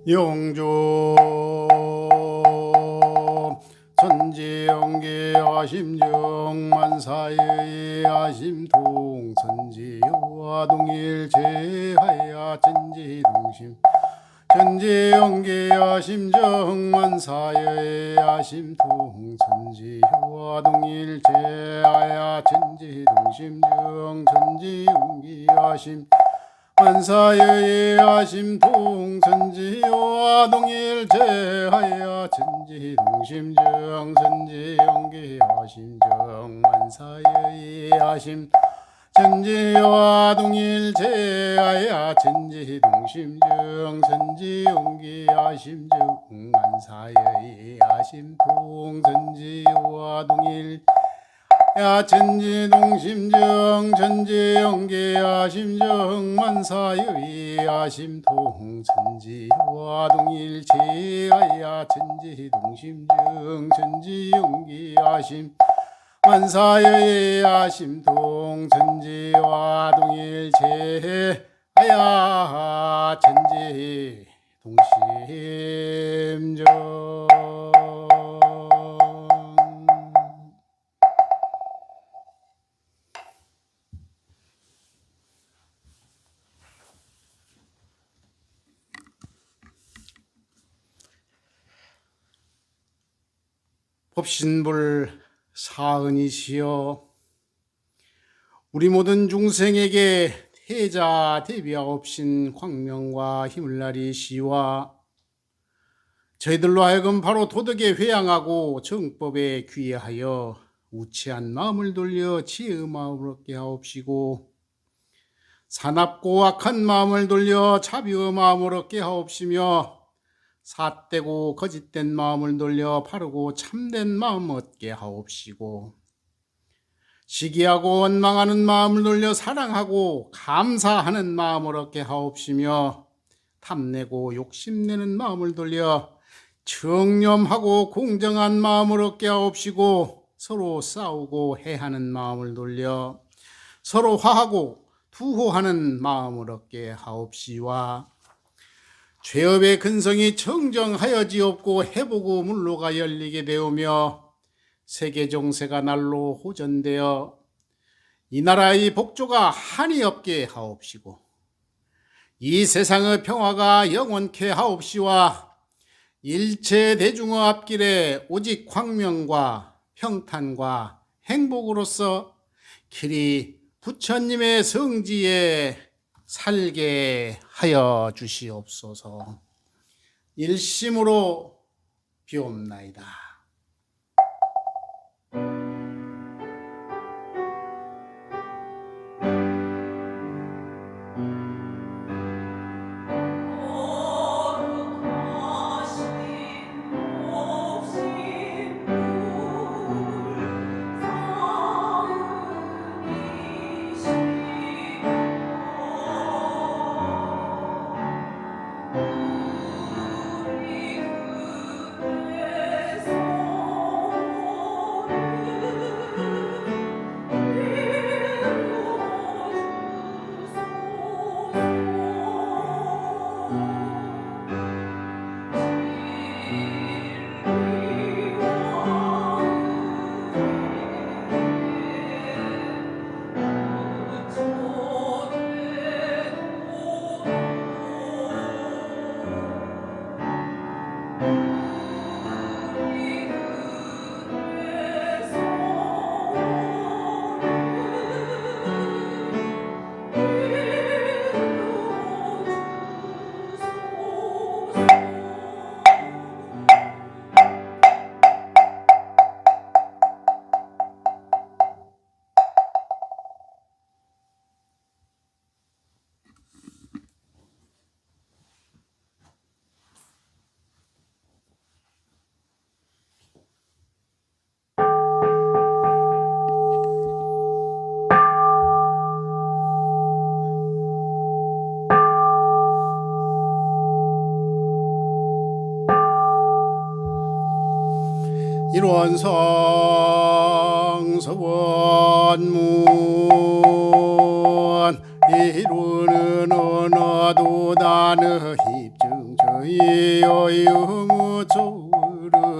영조 천지영계 아심정만사의 아심통 선지와 동일제하야 천지동심 천지영계 아심정만사의 아심통 선지와 동일제하야 천지동심정 천지용기 아심 만사의 아심통 천지와 동일제하야 천지동심정 천지영계 아심정 만사의 아심 천지와 동일제하야 천지동심정 천지용계 아심정 만사의 아심통 천지와 동일 야 천지동심정 천지영계 아심정 만사의 아심통 천지와 동일체하야 천지동심정 천지영계 아심 만사의 아심통 천지와 동일체하야 천지동심정. 법신불 사은이시여 우리 모든 중생에게 태자 대비하옵신 광명과 힘을나리 시와 저희들로 하여금 바로 도덕에 회양하고 정법에 귀하여 우치한 마음을 돌려 지혜의 마음을 얻게 하옵시고 사납고 악한 마음을 돌려 자비의 마음을 얻게 하옵시며 삿되고 거짓된 마음을 돌려 바르고 참된 마음 얻게 하옵시고 시기하고 원망하는 마음을 돌려 사랑하고 감사하는 마음을 얻게 하옵시며 탐내고 욕심내는 마음을 돌려 청렴하고 공정한 마음을 얻게 하옵시고 서로 싸우고 해하는 마음을 돌려 서로 화하고 두호하는 마음을 얻게 하옵시와 죄업의 근성이 청정하여지옵고 해보고 물로가 열리게 되오며 세계 정세가 날로 호전되어 이 나라의 복조가 한이 없게 하옵시고 이 세상의 평화가 영원케 하옵시와 일체 대중의 앞길에 오직 광명과 평탄과 행복으로서 길이 부처님의 성지에 살게 하여 주시옵소서. 일심으로 비옵나이다. 일원성 서원문 이루는 언어도 단어 입증 영무조르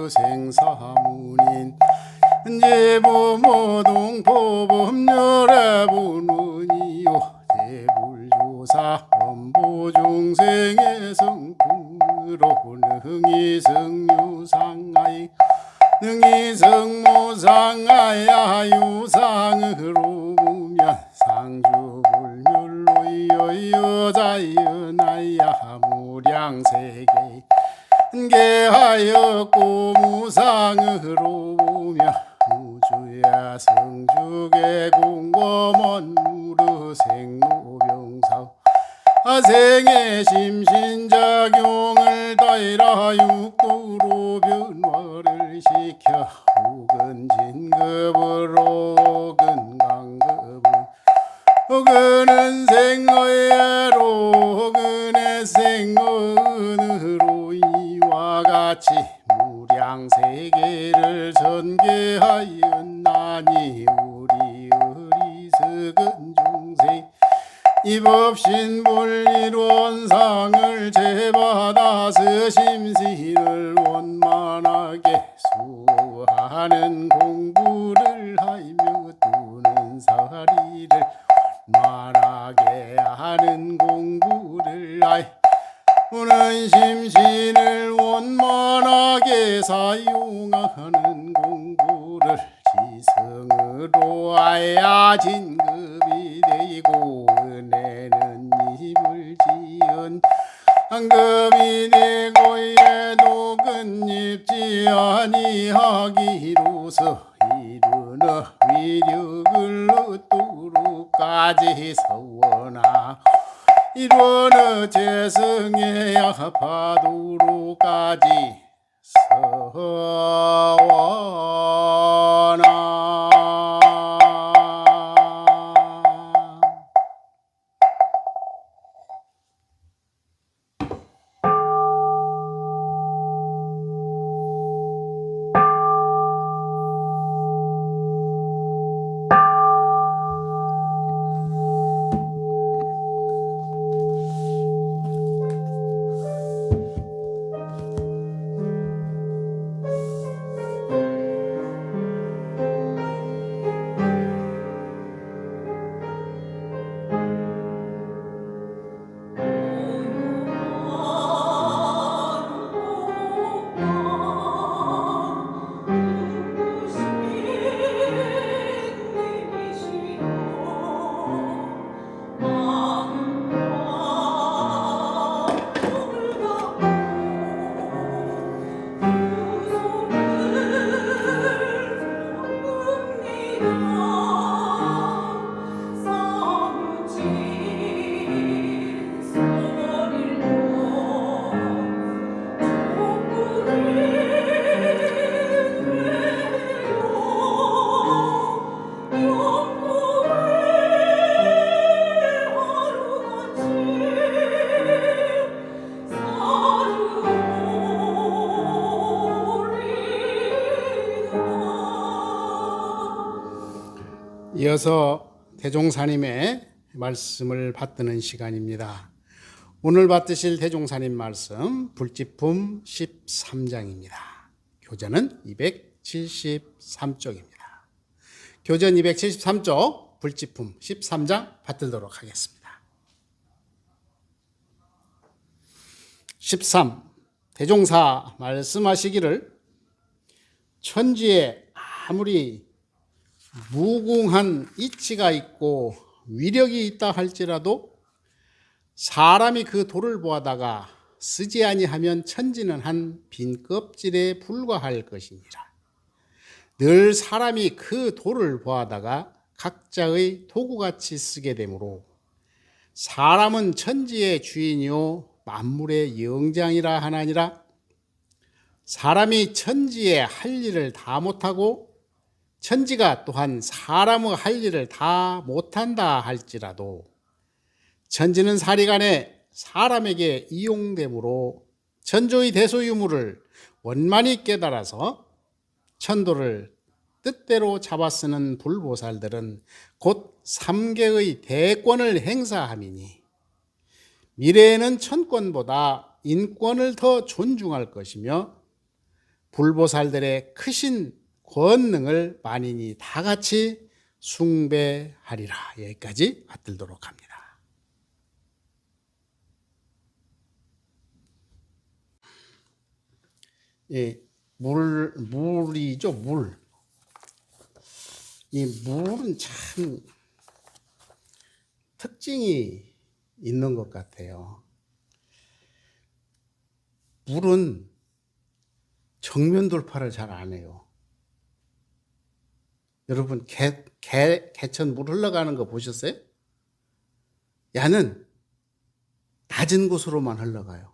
생사문인 제부모동 보범열애보는이요 제불조사 범보중생의 성품으로 능이성유상하이 능이성모상하야 유상으로 보면 상주불멸로 여자연하야 무량세계 개하였고 무상으로 보면 우주야 성주계 공범원 무르 생로병사 생의 심신작용을 따라 육도로 변화를 시켜 혹은 진급으로 근강급을 혹은 생어예로 혹은 생어은으로 이와 같이 무량세계를 전개하였나니 우리 어리석은 중생 입업신불이론상을 제받아서 심신을 원만하게 수하는 공부를 하며 두는 사리를 만하게 하는 공부를 하여 오는 심신을 원만하게 사용하는 공부를 지성으로 하야 진급이 되고 은혜는 입을 지은 한급이 되고 이래도 끝입지 아니하기로서 이르는 위력을 얻도록까지 서원하 이르는 재성에 아파도록까지 서원하. 이어서 대종사님의 말씀을 받드는 시간입니다. 오늘 받으실 대종사님 말씀 불지품 13장입니다. 교전은 273쪽입니다. 교전 273쪽 불지품 13장 받들도록 하겠습니다. 13. 대종사 말씀하시기를 천지에 아무리 무궁한 이치가 있고 위력이 있다 할지라도 사람이 그 돌을 보다가 쓰지 아니하면 천지는 한 빈 껍질에 불과할 것이니라. 늘 사람이 그 돌을 보다가 각자의 도구같이 쓰게 되므로 사람은 천지의 주인이요 만물의 영장이라 하나니라. 사람이 천지에 할 일을 다 못하고 천지가 또한 사람의 할 일을 다 못한다 할지라도 천지는 사리간에 사람에게 이용되므로 천조의 대소유무를 원만히 깨달아서 천도를 뜻대로 잡아 쓰는 불보살들은 곧 삼계의 대권을 행사함이니 미래에는 천권보다 인권을 더 존중할 것이며 불보살들의 크신 권능을 만인이 다 같이 숭배하리라. 여기까지 받들도록 합니다. 예, 물이죠, 물. 이 물은 참 특징이 있는 것 같아요. 물은 정면 돌파를 잘 안 해요. 여러분, 개천 물 흘러가는 거 보셨어요? 야는 낮은 곳으로만 흘러가요.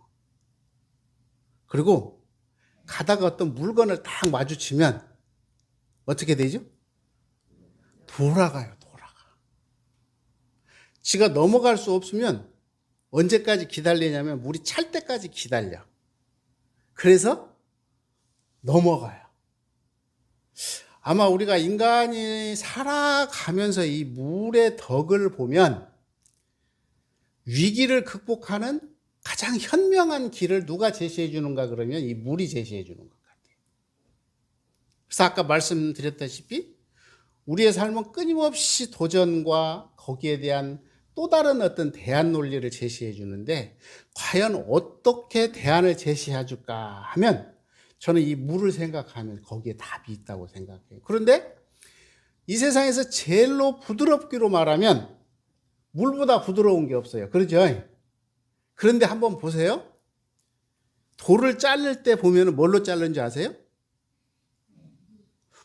그리고 가다가 어떤 물건을 딱 마주치면 어떻게 되죠? 돌아가요. 지가 넘어갈 수 없으면 언제까지 기다리냐면 물이 찰 때까지 기다려. 그래서 넘어가요. 아마 우리가 인간이 살아가면서 이 물의 덕을 보면 위기를 극복하는 가장 현명한 길을 누가 제시해 주는가 그러면 이 물이 제시해 주는 것 같아요. 그래서 아까 말씀드렸다시피 우리의 삶은 끊임없이 도전과 거기에 대한 또 다른 어떤 대안 논리를 제시해 주는데 과연 어떻게 대안을 제시해 줄까 하면 저는 이 물을 생각하면 거기에 답이 있다고 생각해요. 그런데 이 세상에서 제일로 부드럽기로 말하면 물보다 부드러운 게 없어요. 그렇죠? 그런데 한번 보세요. 돌을 자를 때 보면 뭘로 자르는지 아세요?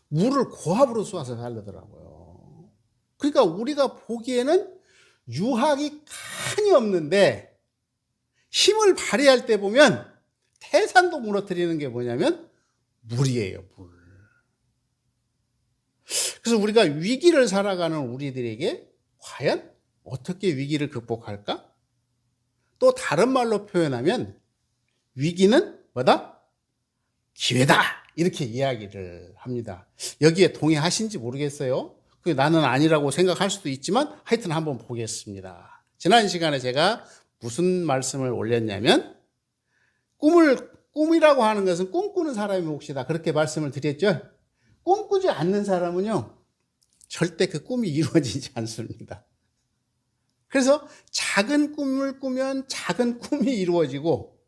물을 고압으로 쏘아서 자르더라고요. 그러니까 우리가 보기에는 유학이 칸이 없는데 힘을 발휘할 때 보면 태산도 무너뜨리는 게 뭐냐면 물이에요, 물. 그래서 우리가 위기를 살아가는 우리들에게 과연 어떻게 위기를 극복할까? 또 다른 말로 표현하면 위기는 뭐다? 기회다. 이렇게 이야기를 합니다. 여기에 동의하신지 모르겠어요. 나는 아니라고 생각할 수도 있지만 하여튼 한번 보겠습니다. 지난 시간에 제가 무슨 말씀을 올렸냐면 꿈이라고 하는 것은 꿈꾸는 사람의 몫이다. 그렇게 말씀을 드렸죠. 꿈꾸지 않는 사람은요 절대 그 꿈이 이루어지지 않습니다. 그래서 작은 꿈을 꾸면 작은 꿈이 이루어지고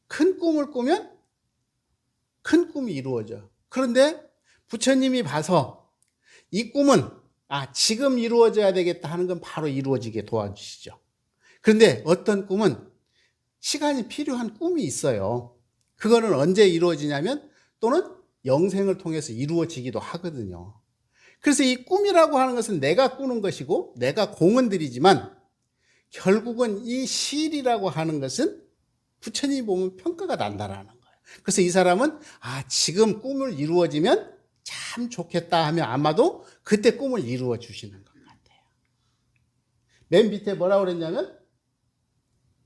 큰 꿈을 꾸면 큰 꿈이 이루어져. 그런데 부처님이 봐서 이 꿈은 지금 이루어져야 되겠다 하는 건 바로 이루어지게 도와주시죠. 그런데 어떤 꿈은 시간이 필요한 꿈이 있어요. 그거는 언제 이루어지냐면 또는 영생을 통해서 이루어지기도 하거든요. 그래서 이 꿈이라고 하는 것은 내가 꾸는 것이고 내가 공은 들이지만 결국은 이 실이라고 하는 것은 부처님이 보면 평가가 난다라는 거예요. 그래서 이 사람은 지금 꿈을 이루어지면 참 좋겠다 하면 아마도 그때 꿈을 이루어 주시는 것 같아요. 맨 밑에 뭐라고 그랬냐면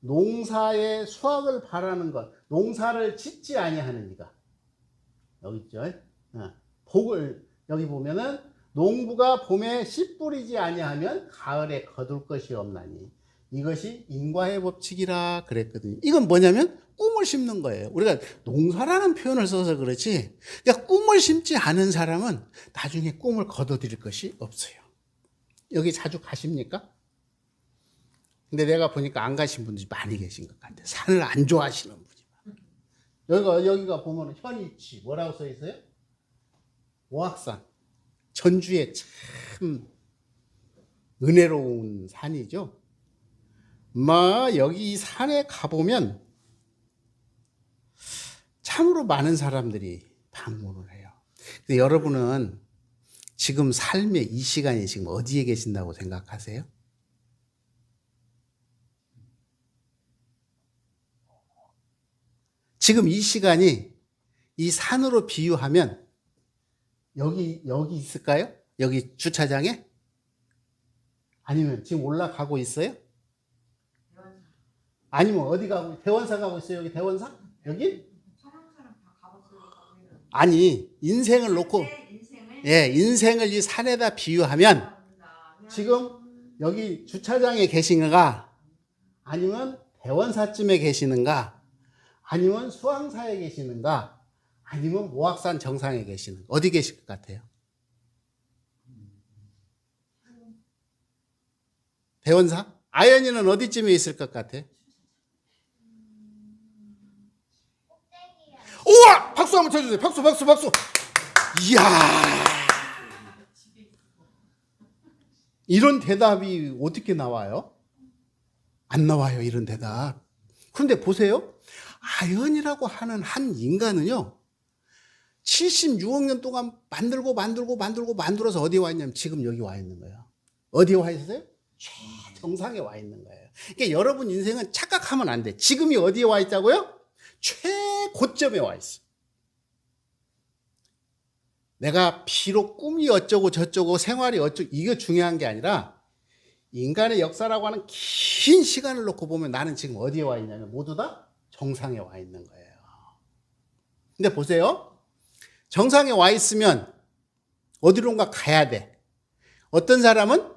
농사의 수확을 바라는 것, 농사를 짓지 아니하는 이가 여기 있죠. 복을 여기 보면은 농부가 봄에 씨 뿌리지 아니하면 가을에 거둘 것이 없나니 이것이 인과의 법칙이라 그랬거든요. 이건 뭐냐면 꿈을 심는 거예요. 우리가 농사라는 표현을 써서 그렇지, 그러니까 꿈을 심지 않은 사람은 나중에 꿈을 거둬들일 것이 없어요. 여기 자주 가십니까? 근데 내가 보니까 안 가신 분들이 많이 계신 것 같아요. 산을 안 좋아하시는 분이. 여기가 보면 현이치 뭐라고 써 있어요? 오악산. 전주에 참 은혜로운 산이죠. 여기 산에 가보면 참으로 많은 사람들이 방문을 해요. 근데 여러분은 지금 삶의 이 시간이 지금 어디에 계신다고 생각하세요? 지금 이 시간이 이 산으로 비유하면 여기 있을까요? 여기 주차장에? 아니면 지금 올라가고 있어요? 아니면 어디 가고, 대원사 가고 있어요? 여기 대원사? 여기? 아니, 인생을 놓고, 인생을 이 산에다 비유하면 지금 여기 주차장에 계신가? 아니면 대원사쯤에 계시는가? 아니면 수왕사에 계시는가? 아니면 모악산 정상에 계시는가? 어디 계실 것 같아요? 대원사? 아연이는 어디쯤에 있을 것 같아요? 우와! 박수 한번 쳐주세요. 박수, 박수, 박수. 이야. 이런 대답이 어떻게 나와요? 안 나와요, 이런 대답. 그런데 보세요. 아연이라고 하는 한 인간은요, 76억 년 동안 만들어서 어디에 와 있냐면 지금 여기 와 있는 거예요. 어디에 와 있어요? 최정상에 와 있는 거예요. 그러니까 여러분 인생은 착각하면 안 돼. 지금이 어디에 와 있다고요? 최고점에 와 있어. 내가 비록 꿈이 어쩌고 저쩌고 생활이 어쩌고 이게 중요한 게 아니라 인간의 역사라고 하는 긴 시간을 놓고 보면 나는 지금 어디에 와 있냐면 모두 다 정상에 와 있는 거예요. 근데 보세요. 정상에 와 있으면 어디론가 가야 돼. 어떤 사람은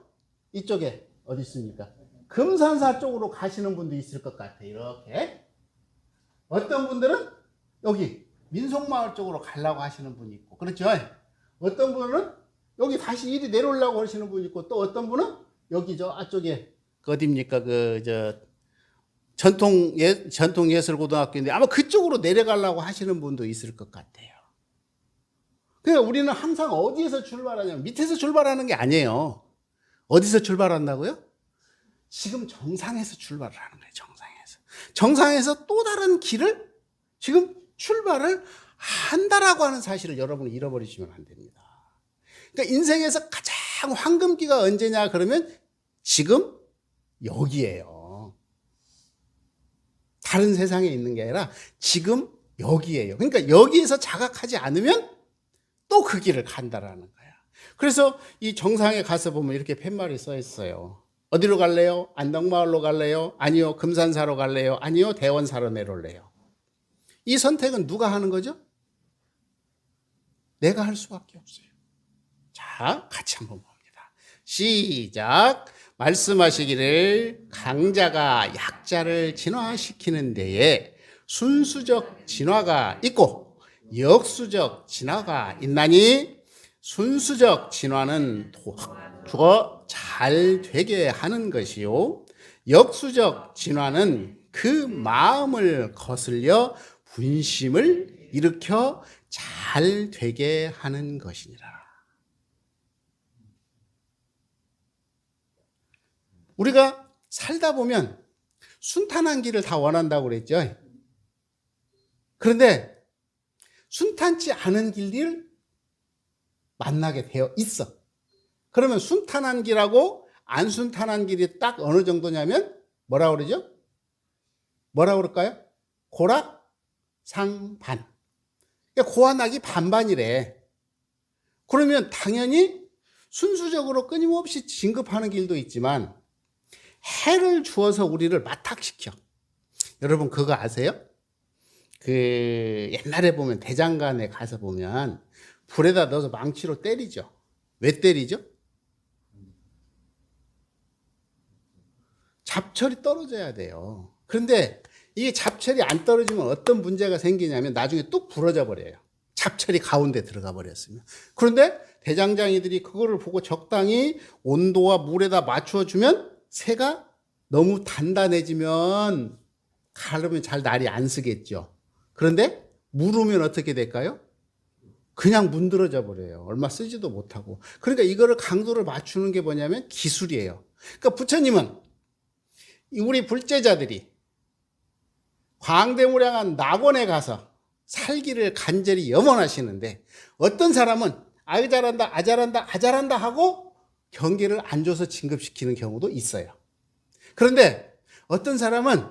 이쪽에 어디 있습니까? 금산사 쪽으로 가시는 분도 있을 것 같아. 이렇게. 어떤 분들은 여기 민속마을 쪽으로 가려고 하시는 분이 있고, 그렇죠? 어떤 분은 여기 다시 이리 내려오려고 하시는 분이 있고, 또 어떤 분은 여기 저 앞쪽에 그 어디입니까? 전통예술고등학교인데 아마 그쪽으로 내려가려고 하시는 분도 있을 것 같아요. 그러니까 우리는 항상 어디에서 출발하냐면 밑에서 출발하는 게 아니에요. 어디서 출발한다고요? 지금 정상에서 출발을 하는 거예요. 정상에서 또 다른 길을 지금 출발을 한다라고 하는 사실을 여러분이 잃어버리시면 안 됩니다. 그러니까 인생에서 가장 황금기가 언제냐 그러면 지금 여기에요. 다른 세상에 있는 게 아니라 지금 여기에요. 그러니까 여기에서 자각하지 않으면 또 그 길을 간다라는 거야. 그래서 이 정상에 가서 보면 이렇게 팻말이 써 있어요. 어디로 갈래요? 안덕마을로 갈래요? 아니요. 금산사로 갈래요? 아니요. 대원사로 내려올래요? 이 선택은 누가 하는 거죠? 내가 할 수밖에 없어요. 자, 같이 한번 봅니다. 시작. 말씀하시기를 강자가 약자를 진화시키는 데에 순수적 진화가 있고 역수적 진화가 있나니 순수적 진화는 더 잘 되게 하는 것이요 역수적 진화는 그 마음을 거슬려 분심을 일으켜 잘 되게 하는 것이니라. 우리가 살다 보면 순탄한 길을 다 원한다고 그랬죠. 그런데 순탄치 않은 길을 만나게 되어 있어. 그러면 순탄한 길하고 안 순탄한 길이 딱 어느 정도냐면 뭐라고 그러죠? 뭐라고 그럴까요? 고락상반. 그러니까 고와 낙이 반반이래. 그러면 당연히 순수적으로 끊임없이 진급하는 길도 있지만 해를 주어서 우리를 마탁시켜. 여러분 그거 아세요? 옛날에 보면 대장간에 가서 보면 불에다 넣어서 망치로 때리죠. 왜 때리죠? 잡철이 떨어져야 돼요. 그런데 이게 잡철이 안 떨어지면 어떤 문제가 생기냐면 나중에 뚝 부러져 버려요. 잡철이 가운데 들어가 버렸으면. 그런데 대장장이들이 그거를 보고 적당히 온도와 물에다 맞춰주면 새가 너무 단단해지면 가르면 잘 날이 안 쓰겠죠. 그런데 물으면 어떻게 될까요? 그냥 문드러져 버려요. 얼마 쓰지도 못하고. 그러니까 이거를 강도를 맞추는 게 뭐냐면 기술이에요. 그러니까 부처님은 우리 불제자들이 광대무량한 낙원에 가서 살기를 간절히 염원하시는데 어떤 사람은 아유 잘한다 아잘한다 하고 경계를 안 줘서 진급시키는 경우도 있어요. 그런데 어떤 사람은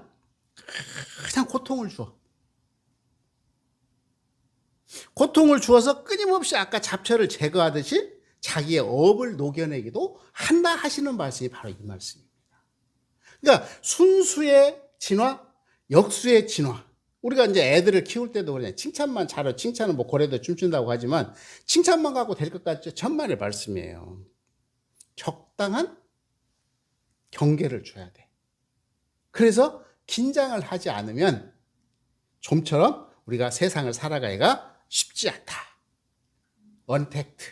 그냥 고통을 줘. 고통을 주어서 끊임없이 아까 잡철을 제거하듯이 자기의 업을 녹여내기도 한다 하시는 말씀이 바로 이 말씀입니다. 그러니까 순수의 진화, 역수의 진화. 우리가 이제 애들을 키울 때도 그냥 칭찬만 잘해. 칭찬은 뭐 고래도 춤춘다고 하지만 칭찬만 갖고 될 것 같죠? 천만의 말씀이에요. 적당한 경계를 줘야 돼. 그래서 긴장을 하지 않으면 좀처럼 우리가 세상을 살아가기가 쉽지 않다. 언택트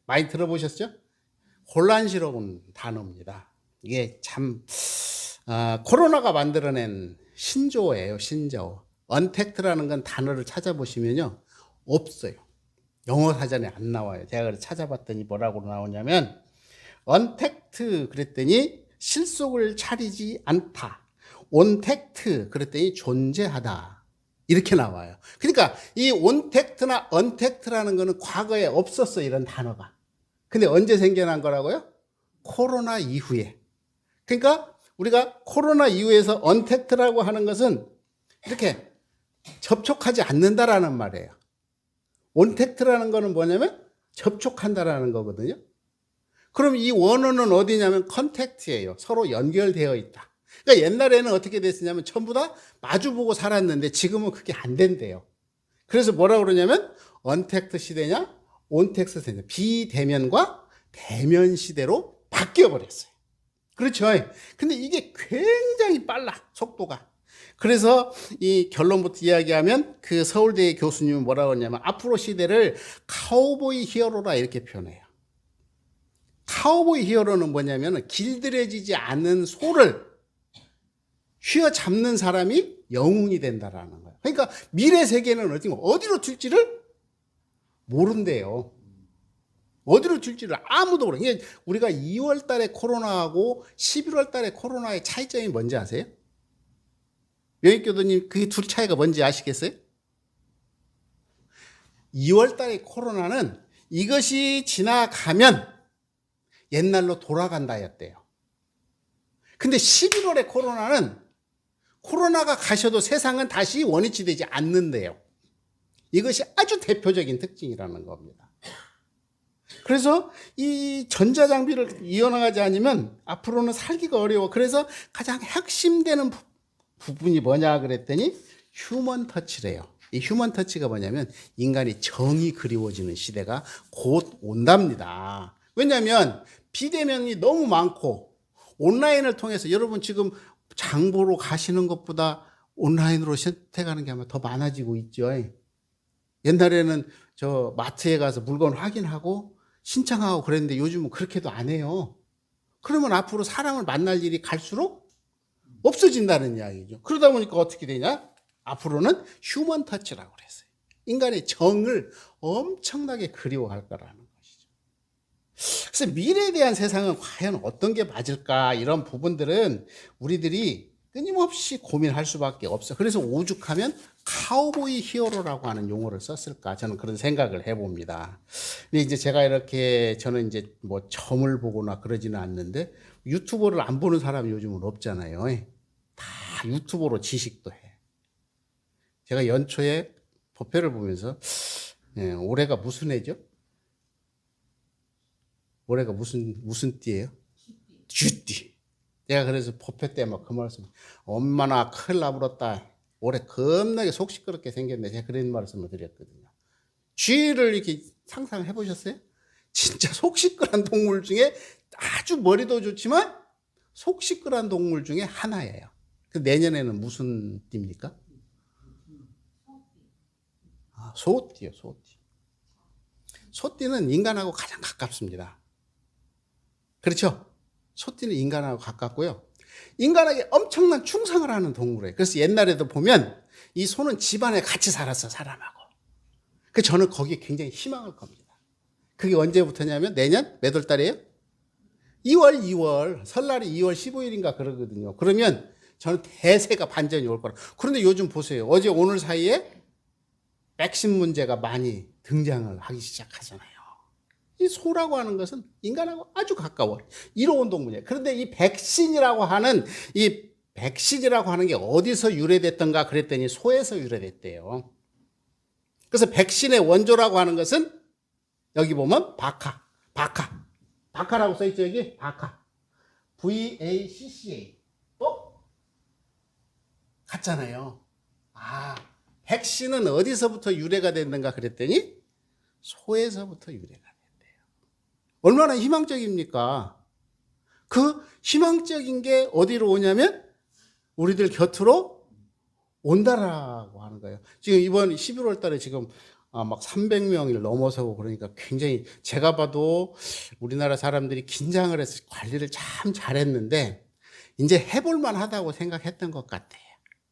많이 들어보셨죠? 혼란스러운 단어입니다. 이게 참 코로나가 만들어낸 신조어예요. 신조어. 언택트라는 건 단어를 찾아보시면요 없어요. 영어 사전에 안 나와요. 제가 그래서 찾아봤더니 뭐라고 나오냐면 언택트 그랬더니 실속을 차리지 않다. 온택트 그랬더니 존재하다. 이렇게 나와요. 그러니까 이 온택트나 언택트라는 거는 과거에 없었어, 이런 단어가. 근데 언제 생겨난 거라고요? 코로나 이후에. 그러니까 우리가 코로나 이후에서 언택트라고 하는 것은 이렇게 접촉하지 않는다라는 말이에요. 온택트라는 거는 뭐냐면 접촉한다라는 거거든요. 그럼 이 원어는 어디냐면 컨택트예요. 서로 연결되어 있다. 그러니까 옛날에는 어떻게 됐었냐면 전부 다 마주보고 살았는데 지금은 그게 안 된대요. 그래서 뭐라고 그러냐면 언택트 시대냐 온택트 시대냐, 비대면과 대면 시대로 바뀌어 버렸어요. 그렇죠. 근데 이게 굉장히 빨라, 속도가. 그래서 이 결론부터 이야기하면 그 서울대 교수님은 뭐라고 하냐면 앞으로 시대를 카우보이 히어로라 이렇게 표현해요. 카우보이 히어로는 뭐냐면 길들여지지 않는 소를 휘어잡는 사람이 영웅이 된다라는 거예요. 그러니까 미래 세계는 어디로 튈지를 모른대요. 어디로 튈지를 아무도 모르. 그러니까 우리가 2월 달에 코로나하고 11월 달에 코로나의 차이점이 뭔지 아세요? 여익교도님 그 둘 차이가 뭔지 아시겠어요? 2월 달의 코로나는 이것이 지나가면 옛날로 돌아간다였대요. 근데 11월의 코로나는 코로나가 가셔도 세상은 다시 원위치 되지 않는데요. 이것이 아주 대표적인 특징이라는 겁니다. 그래서 이 전자장비를 이어나가지 않으면 앞으로는 살기가 어려워. 그래서 가장 핵심되는 부분이 뭐냐 그랬더니 휴먼 터치래요. 이 휴먼 터치가 뭐냐면 인간이 정이 그리워지는 시대가 곧 온답니다. 왜냐하면 비대면이 너무 많고 온라인을 통해서 여러분 지금 장보러 가시는 것보다 온라인으로 선택하는 게 아마 더 많아지고 있죠. 옛날에는 저 마트에 가서 물건 확인하고 신청하고 그랬는데 요즘은 그렇게도 안 해요. 그러면 앞으로 사람을 만날 일이 갈수록 없어진다는 이야기죠. 그러다 보니까 어떻게 되냐? 앞으로는 휴먼 터치라고 그랬어요. 인간의 정을 엄청나게 그리워할 거라는 것이죠. 그래서 미래에 대한 세상은 과연 어떤 게 맞을까? 이런 부분들은 우리들이 끊임없이 고민할 수밖에 없어. 그래서 오죽하면 카우보이 히어로라고 하는 용어를 썼을까? 저는 그런 생각을 해봅니다. 근데 이제 제가 이렇게 저는 이제 뭐 점을 보거나 그러지는 않는데 유튜버를 안 보는 사람이 요즘은 없잖아요. 다 유튜버로 지식도 해. 제가 연초에 법회를 보면서 올해가 무슨 해죠? 올해가 무슨 띠예요? 쥐띠. 내가 그래서 법회 때 막 그 말씀, 엄마나 큰일 나버렸다. 올해 겁나게 속 시끄럽게 생겼네. 제가 그런 말씀을 드렸거든요. 쥐를 이렇게 상상해 보셨어요? 진짜 속 시끄러운 동물 중에 아주 머리도 좋지만 속 시끄러운 동물 중에 하나예요. 그 내년에는 무슨 띠입니까? 소띠요, 소띠. 소띠는 인간하고 가장 가깝습니다. 그렇죠? 소띠는 인간하고 가깝고요. 인간에게 엄청난 충성을 하는 동물이에요. 그래서 옛날에도 보면 이 소는 집안에 같이 살았어, 사람하고. 그래서 저는 거기에 굉장히 희망을 겁니다. 그게 언제부터냐면 내년 몇 월 달이에요? 2월, 설날이 2월 15일인가 그러거든요. 그러면 저는 대세가 반전이 올 거라. 그런데 요즘 보세요. 어제 오늘 사이에 백신 문제가 많이 등장을 하기 시작하잖아요. 이 소라고 하는 것은 인간하고 아주 가까워. 이로운 동물이에요. 그런데 이 백신이라고 하는 게 어디서 유래됐던가 그랬더니 소에서 유래됐대요. 그래서 백신의 원조라고 하는 것은 여기 보면 바카라고 써있죠, 여기? 바카. VACCA. 같잖아요. 백신은 어디서부터 유래가 됐는가 그랬더니 소에서부터 유래가 됐대요. 얼마나 희망적입니까? 그 희망적인 게 어디로 오냐면 우리들 곁으로 온다라고 하는 거예요. 지금 이번 11월 달에 지금 막 300명을 넘어서고 그러니까 굉장히 제가 봐도 우리나라 사람들이 긴장을 해서 관리를 참 잘했는데 이제 해볼만 하다고 생각했던 것 같아요.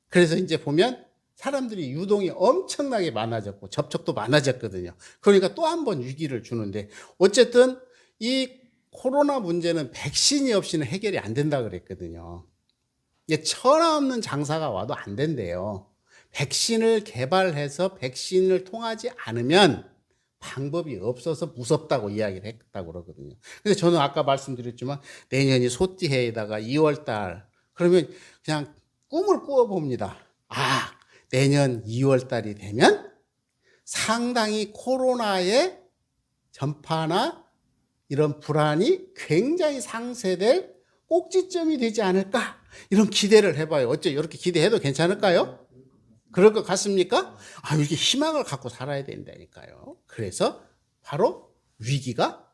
그래서 이제 보면 사람들이 유동이 엄청나게 많아졌고 접촉도 많아졌거든요. 그러니까 또 한 번 위기를 주는데 어쨌든 이 코로나 문제는 백신이 없이는 해결이 안 된다 그랬거든요. 이게 천하 없는 장사가 와도 안 된대요. 백신을 개발해서 백신을 통하지 않으면 방법이 없어서 무섭다고 이야기를 했다고 그러거든요. 그래서 저는 아까 말씀드렸지만 내년이 소띠해에다가 2월 달 그러면 그냥 꿈을 꾸어 봅니다. 아, 내년 2월 달이 되면 상당히 코로나의 전파나 이런 불안이 굉장히 상쇄될 꼭지점이 되지 않을까? 이런 기대를 해봐요. 어째 이렇게 기대해도 괜찮을까요? 그럴 것 같습니까? 아, 이렇게 희망을 갖고 살아야 된다니까요. 그래서 바로 위기가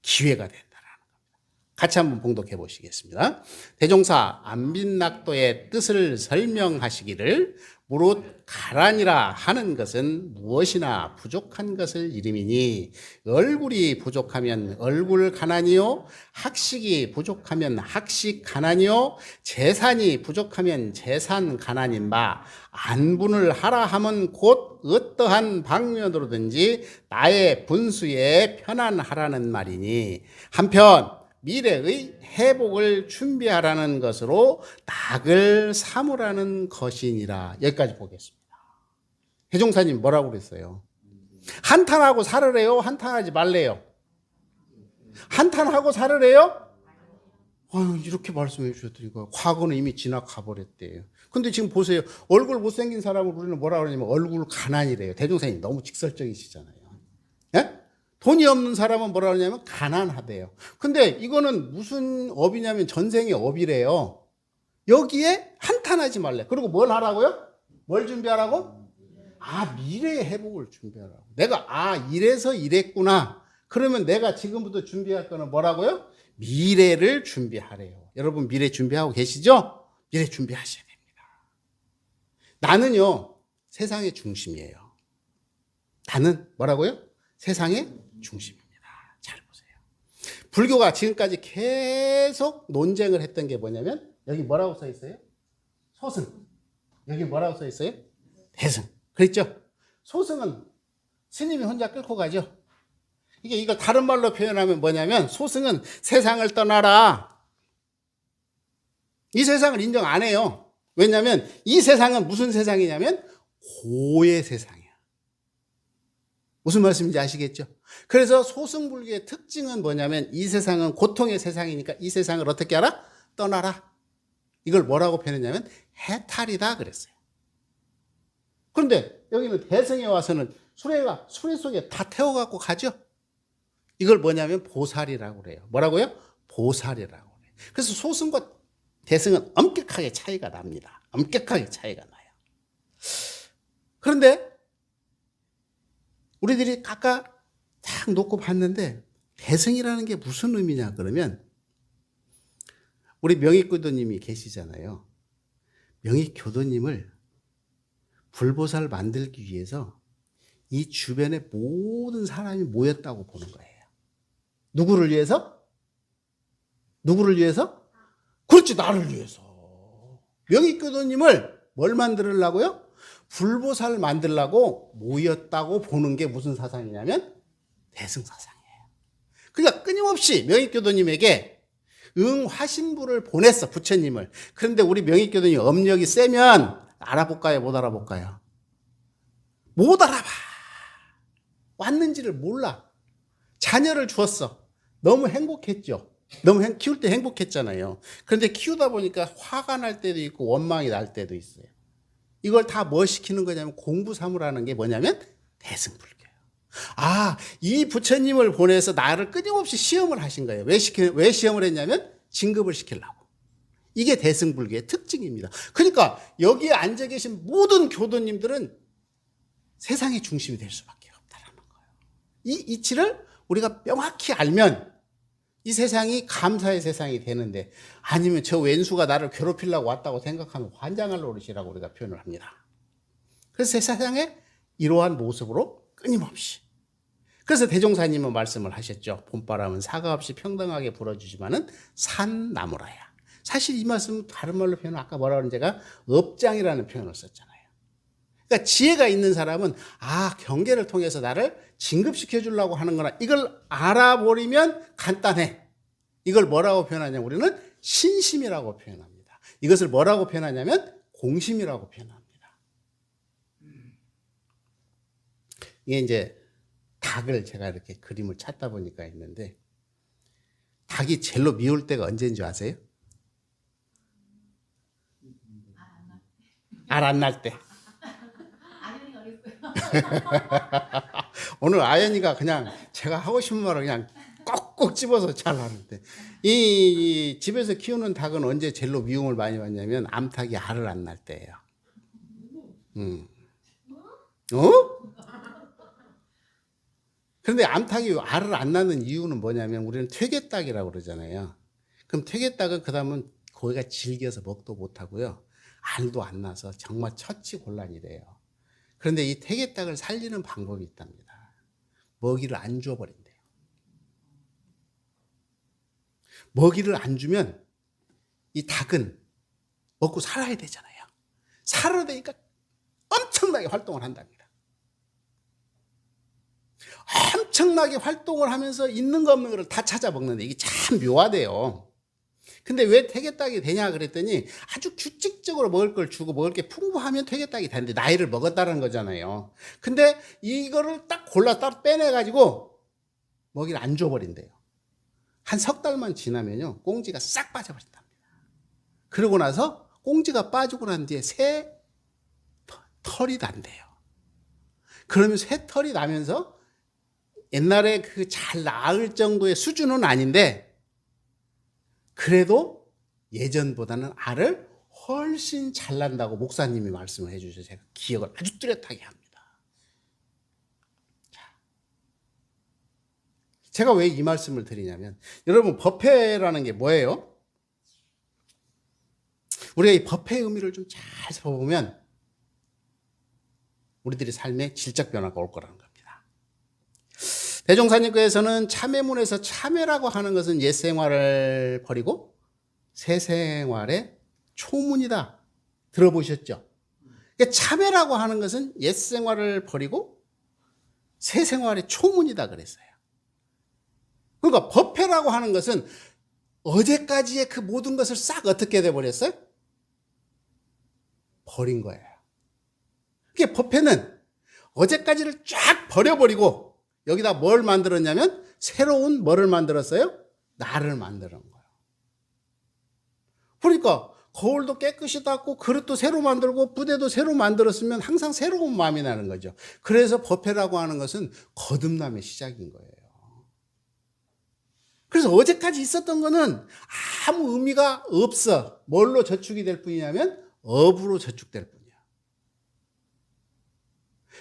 기회가 된다라는 겁니다. 같이 한번 봉독해 보시겠습니다. 대종사 안빈낙도의 뜻을 설명하시기를 무릇 가란이라 하는 것은 무엇이나 부족한 것을 이름이니 얼굴이 부족하면 얼굴 가난이요 학식이 부족하면 학식 가난이요 재산이 부족하면 재산 가난인 바 안분을 하라 함은 곧 어떠한 방면으로든지 나의 분수에 편안하라는 말이니 한편 미래의 회복을 준비하라는 것으로 낙을 삼으라는 것이니라. 여기까지 보겠습니다. 해종사님 뭐라고 그랬어요? 한탄하고 살으래요? 한탄하지 말래요? 한탄하고 살으래요? 아유, 이렇게 말씀해 주셨더니까 과거는 이미 지나가 버렸대요. 근데 지금 보세요. 얼굴 못생긴 사람을 우리는 뭐라 그러냐면 얼굴 가난이래요. 대종사님 너무 직설적이시잖아요. 예? 돈이 없는 사람은 뭐라 그러냐면 가난하대요. 근데 이거는 무슨 업이냐면 전생의 업이래요. 여기에 한탄하지 말래. 그리고 뭘 하라고요? 뭘 준비하라고? 아, 미래의 회복을 준비하라고. 내가 이래서 이랬구나. 그러면 내가 지금부터 준비할 거는 뭐라고요? 미래를 준비하래요. 여러분 미래 준비하고 계시죠? 미래 준비하셔야 됩니다. 나는요 세상의 중심이에요. 나는 뭐라고요? 세상의 중심입니다. 잘 보세요. 불교가 지금까지 계속 논쟁을 했던 게 뭐냐면 여기 뭐라고 써 있어요? 소승. 여기 뭐라고 써 있어요? 대승. 그랬죠? 소승은 스님이 혼자 끌고 가죠. 이걸 다른 말로 표현하면 뭐냐면 소승은 세상을 떠나라. 이 세상을 인정 안 해요. 왜냐하면 이 세상은 무슨 세상이냐면 고의 세상이야. 무슨 말씀인지 아시겠죠? 그래서 소승불교의 특징은 뭐냐면 이 세상은 고통의 세상이니까 이 세상을 어떻게 하라? 떠나라. 이걸 뭐라고 표현했냐면 해탈이다 그랬어요. 그런데 여기는 대승에 와서는 수레가 수레 속에 다 태워갖고 가죠. 이걸 뭐냐면 보살이라고 그래요. 뭐라고요? 보살이라고 그래요. 그래서 소승과 대승은 엄격하게 차이가 납니다. 엄격하게 차이가 나요. 그런데 우리들이 아까 딱 놓고 봤는데 대승이라는 게 무슨 의미냐 그러면 우리 명익교도님이 계시잖아요. 명익교도님을 불보살 만들기 위해서 이 주변에 모든 사람이 모였다고 보는 거예요. 누구를 위해서? 누구를 위해서? 그렇지, 나를 위해서. 명익교도님을 뭘 만들려고요? 불보살 만들려고 모였다고 보는 게 무슨 사상이냐면 대승사상이에요. 그러니까 끊임없이 명익교도님에게 응화신부를 보냈어, 부처님을. 그런데 우리 명익교도님 업력이 세면 알아볼까요? 못 알아볼까요? 못 알아봐. 왔는지를 몰라. 자녀를 주었어. 너무 행복했죠. 너무 키울 때 행복했잖아요. 그런데 키우다 보니까 화가 날 때도 있고 원망이 날 때도 있어요. 이걸 다 뭐 시키는 거냐면 공부 삼으라는 게 뭐냐면 대승불교예요. 이 부처님을 보내서 나를 끊임없이 시험을 하신 거예요. 왜 시험을 했냐면 진급을 시키려고. 이게 대승불교의 특징입니다. 그러니까 여기에 앉아 계신 모든 교도님들은 세상의 중심이 될 수밖에 없다라는 거예요. 이 이치를 우리가 명확히 알면 이 세상이 감사의 세상이 되는데, 아니면 저 왼수가 나를 괴롭히려고 왔다고 생각하면 환장할 노릇이라고 우리가 표현을 합니다. 그래서 세상에 이러한 모습으로 끊임없이. 그래서 대종사님은 말씀을 하셨죠. 봄바람은 사과 없이 평등하게 불어주지만은 산나무라야. 사실 이 말씀은 다른 말로 표현을 아까 뭐라 그러는 제가 업장이라는 표현을 썼잖아요. 그러니까 지혜가 있는 사람은 경계를 통해서 나를 진급시켜 주려고 하는구나. 이걸 알아버리면 간단해. 이걸 뭐라고 표현하냐면 우리는 신심이라고 표현합니다. 이것을 뭐라고 표현하냐면 공심이라고 표현합니다. 이게 이제 닭을 제가 이렇게 그림을 찾다 보니까 있는데, 닭이 제일로 미울 때가 언제인 줄 아세요? 알 안 날 때. 아연이 어렸어요. 오늘 아연이가 그냥 제가 하고 싶은 말을 그냥 꼭꼭 집어서 잘 하는데, 이 집에서 키우는 닭은 언제 제일로 미움을 많이 받냐면 암탉이 알을 안 날 때예요. 그런데 암탉이 알을 안 낳는 이유는 뭐냐면 우리는 퇴계닭이라고 그러잖아요. 그럼 퇴계닭은 그다음은 거기가 질겨서 먹도 못하고요. 알도 안 나서 정말 처치곤란이래요. 그런데 이 퇴계닭을 살리는 방법이 있답니다. 먹이를 안 줘버린대요. 먹이를 안 주면 이 닭은 먹고 살아야 되잖아요. 살아야 되니까 엄청나게 활동을 한답니다. 엄청나게 활동을 하면서 있는 거 없는 거를 다 찾아 먹는데 이게 참 묘하대요. 근데 왜 퇴계닭이 되냐 그랬더니 아주 규칙적으로 먹을 걸 주고 먹을 게 풍부하면 퇴계닭이 되는데 나이를 먹었다는 거잖아요. 근데 이거를 딱 골라 따로 빼내가지고 먹이를 안 줘버린대요. 한 석 달만 지나면요 꽁지가 싹 빠져버린답니다. 그러고 나서 꽁지가 빠지고 난 뒤에 새 털이 난대요. 그러면 새 털이 나면서 옛날에 그 잘 나을 정도의 수준은 아닌데 그래도 예전보다는 알을 훨씬 잘 난다고 목사님이 말씀을 해주셔서 제가 기억을 아주 뚜렷하게 합니다. 제가 왜 이 말씀을 드리냐면 여러분 법회라는 게 뭐예요? 우리가 이 법회의 의미를 좀 잘 살펴보면 우리들의 삶에 질적 변화가 올 거라는 겁니다. 대종사님께서는 참회문에서 참회라고 하는 것은 옛 생활을 버리고 새 생활의 초문이다. 들어보셨죠? 그러니까 참회라고 하는 것은 옛 생활을 버리고 새 생활의 초문이다 그랬어요. 그러니까 법회라고 하는 것은 어제까지의 그 모든 것을 싹 어떻게 돼버렸어요? 버린 거예요. 그러니까 법회는 어제까지를 쫙 버려버리고 여기다 뭘 만들었냐면 새로운 뭐를 만들었어요? 나를 만드는 거예요. 그러니까 거울도 깨끗이 닦고 그릇도 새로 만들고 부대도 새로 만들었으면 항상 새로운 마음이 나는 거죠. 그래서 법회라고 하는 것은 거듭남의 시작인 거예요. 그래서 어제까지 있었던 거는 아무 의미가 없어. 뭘로 저축이 될 뿐이냐면 업으로 저축될 뿐이야.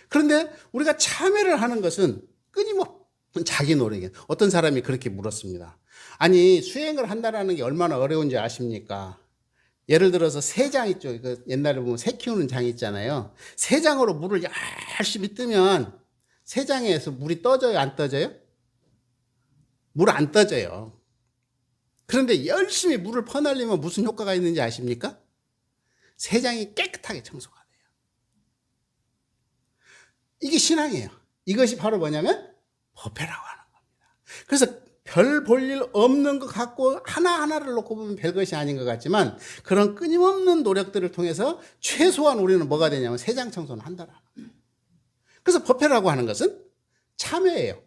그런데 우리가 참회를 하는 것은 끊임없는 자기 노력이에요. 어떤 사람이 그렇게 물었습니다. 아니 수행을 한다는 게 얼마나 어려운지 아십니까? 예를 들어서 새장 있죠. 옛날에 보면 새 키우는 장 있잖아요. 새장으로 물을 열심히 뜨면 새장에서 물이 떠져요? 안 떠져요? 물 안 떠져요. 그런데 열심히 물을 퍼날리면 무슨 효과가 있는지 아십니까? 새장이 깨끗하게 청소가 돼요. 이게 신앙이에요. 이것이 바로 뭐냐면 법회라고 하는 겁니다. 그래서 별 볼 일 없는 것 같고 하나하나를 놓고 보면 별것이 아닌 것 같지만 그런 끊임없는 노력들을 통해서 최소한 우리는 뭐가 되냐면 새장 청소는 한다라는 거예요. 그래서 법회라고 하는 것은 참회예요.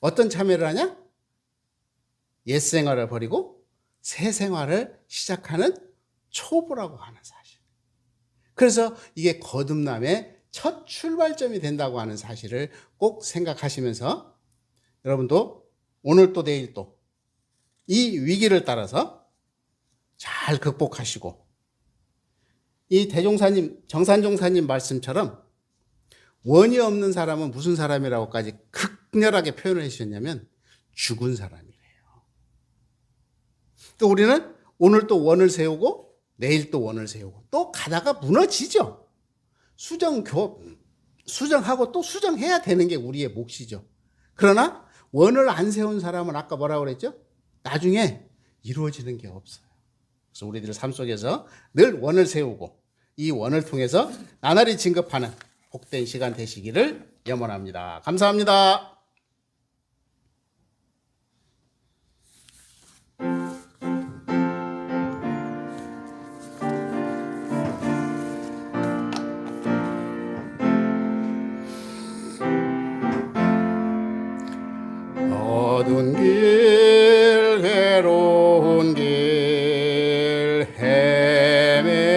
어떤 참회를 하냐? 옛 생활을 버리고 새 생활을 시작하는 초보라고 하는 사실. 그래서 이게 거듭남의 첫 출발점이 된다고 하는 사실을 꼭 생각하시면서 여러분도 오늘 또 내일 또 이 위기를 따라서 잘 극복하시고 이 대종사님, 정산종사님 말씀처럼 원이 없는 사람은 무슨 사람이라고까지 극렬하게 표현을 해주셨냐면 죽은 사람이래요. 또 우리는 오늘 또 원을 세우고 내일 또 원을 세우고 또 가다가 무너지죠. 수정하고 또 수정해야 되는 게 우리의 몫이죠. 그러나 원을 안 세운 사람은 아까 뭐라고 그랬죠? 나중에 이루어지는 게 없어요. 그래서 우리들 삶 속에서 늘 원을 세우고 이 원을 통해서 나날이 진급하는 복된 시간 되시기를 염원합니다. 감사합니다. 어두운 길 괴로운 길 헤매이다가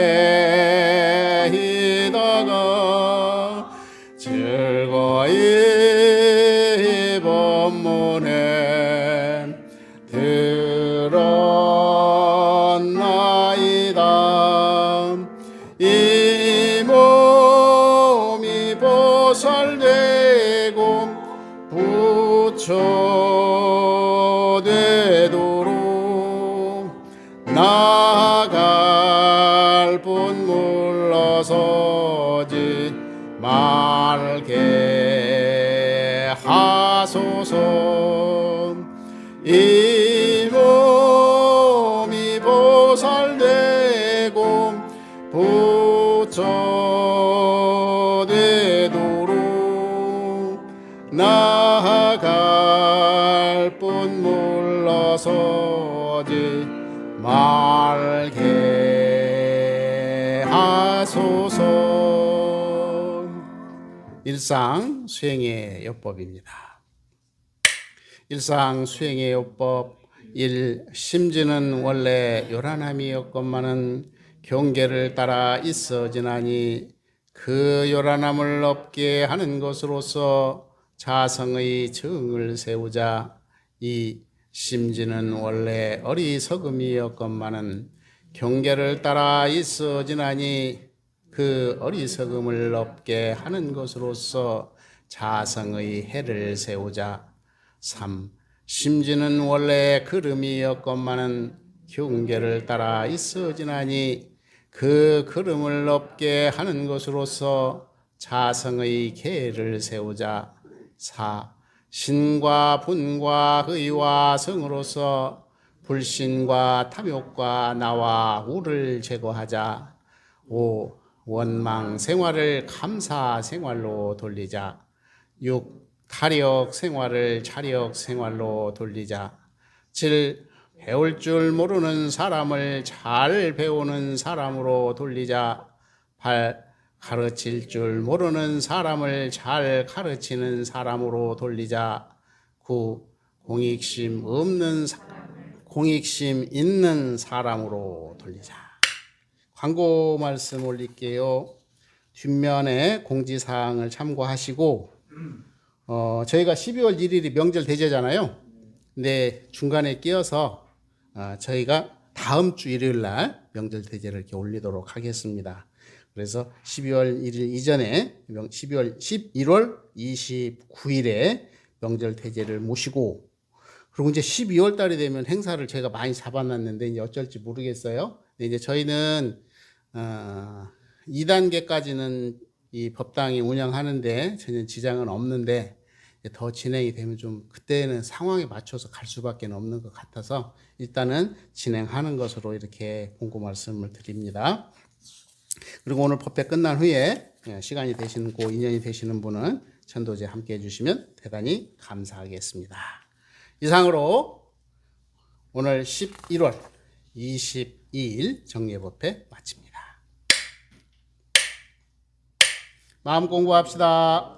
즐거이 법문에 들었나이다. 이 몸이 보살되고 부처되도록 나아갈 뿐 물러서지 말게 하소서. 이 몸이 보살되고 부처되도록 나아갈 뿐 물러서지 말게 하소서. 일상 수행의 요법입니다. 일상 수행의 요법 1. 심지는 원래 요란함이었건만은 경계를 따라 있어지나니 그 요란함을 없게 하는 것으로서 자성의 정을 세우자. 이 심지는 원래 어리석음이었건만은 경계를 따라 있어지나니 그 어리석음을 없게 하는 것으로서 자성의 해를 세우자. 3. 심지는 원래 걸음이었건만은 경계를 따라 있어지나니 그 걸음을 없게 하는 것으로서 자성의 계를 세우자. 4. 신과 분과 의와 성으로서 불신과 탐욕과 나와 우를 제거하자. 5. 원망 생활을 감사 생활로 돌리자. 6. 타력 생활을 차력 생활로 돌리자. 7. 배울 줄 모르는 사람을 잘 배우는 사람으로 돌리자. 8. 가르칠 줄 모르는 사람을 잘 가르치는 사람으로 돌리자. 9. 공익심 있는 사람으로 돌리자. 광고 말씀 올릴게요. 뒷면에 공지사항을 참고하시고 저희가 12월 1일이 명절 대제잖아요. 근데 중간에 끼어서 저희가 다음 주 일요일 날 명절 대제를 이렇게 올리도록 하겠습니다. 그래서 12월 1일 이전에 11월 29일에 명절 대제를 모시고, 그리고 이제 12월 달이 되면 행사를 제가 많이 잡아놨는데 이제 어쩔지 모르겠어요. 근데 이제 저희는 2단계까지는 이 법당이 운영하는데 전혀 지장은 없는데 더 진행이 되면 좀 그때는 상황에 맞춰서 갈 수밖에 없는 것 같아서 일단은 진행하는 것으로 이렇게 공고 말씀을 드립니다. 그리고 오늘 법회 끝난 후에 시간이 되시고 인연이 되시는 분은 전도제 함께 해주시면 대단히 감사하겠습니다. 이상으로 오늘 11월 22일 정례법회 마칩니다. 마음 공부합시다.